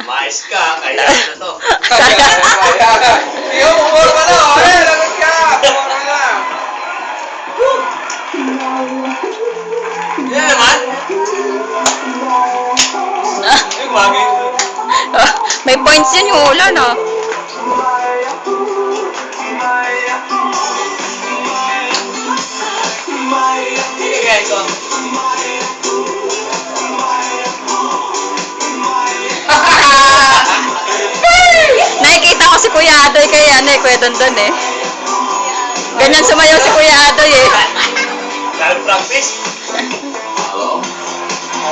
Mais ka, kaya na to. Iyo, pumuro ka na. Lagot ka. Pumuro ka na. Yan naman. Yung bagay. May points yan yung ulo, no? Sige, guys, ko. Nakikita ko si Kuya Adoy kay Kuya Dondon eh. Ganyan sumayaw si Kuya Adoy eh. Dahil practice.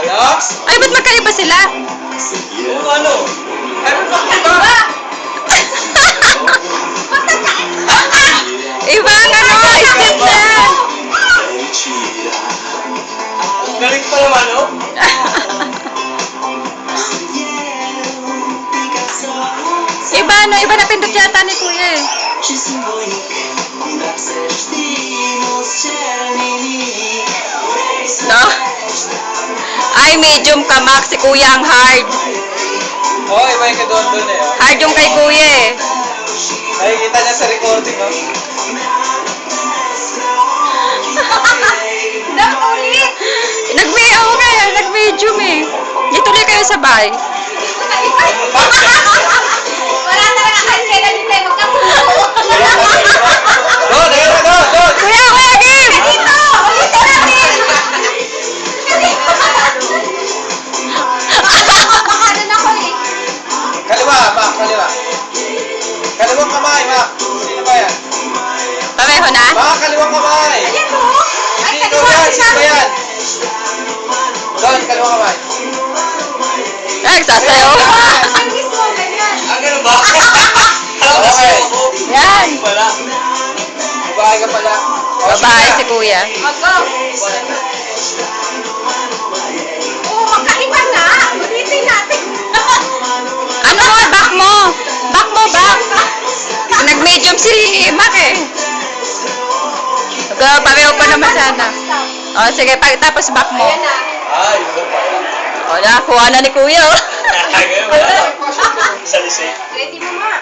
Alex? Ay, ba't magkaiba sila? Oo, ano? Ano ba ka? Iba ang ano, step na. Galing pa naman, no? Iba na pindot yata ni Kuya eh. No? Ay, medium ka, Max. Si Kuya ang hard. Hoy, may ka doon eh. Hard yung kay Kuya eh. Nakikita niya sa recording, no? Nakulit! Nag-medium eh. Dito ulit kayo sabay. Wala talaga kasi kailan din tayo magkatulog. Doon! Ayun ka doon! Doon! Kuya, Kim! Dito! Ulitin natin! Makanan ako eh. Kaliwa, Mac. Kaliwa. Kaliwang kamay, Mac. Sino ba yan? Pareho na? Mac, kaliwang kamay. Ayan mo! Ay, Sino kaliwa yan? si Sino ba yan? Doon, kaliwang kamay. Nagsasayaw. Ay, kiss mo, ganyan. Ah, ganun ba? Alam ko Okay. ako. Yan. Wala. Babae ka pala. O, Babae sige si na. Kuya. Mag-go. Oo, magkaiba na. Ulitin natin. Ano mo? Back mo. Back mo, back. Nag-medium si Mac eh. Pareho pa naman sana. O, sige. Tapos back mo. Ayan na. Ah, yun ba pala? O, nakakuha na ni Kuya. Oh. Ganun ba? Sa lisay. Ready mo, ma.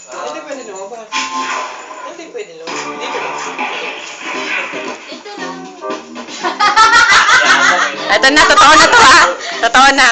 Hindi pwede naman ba? Hindi pwede naman. Hindi ko lang. Ito lang. Ito na, totoo na to ha. Totoo na.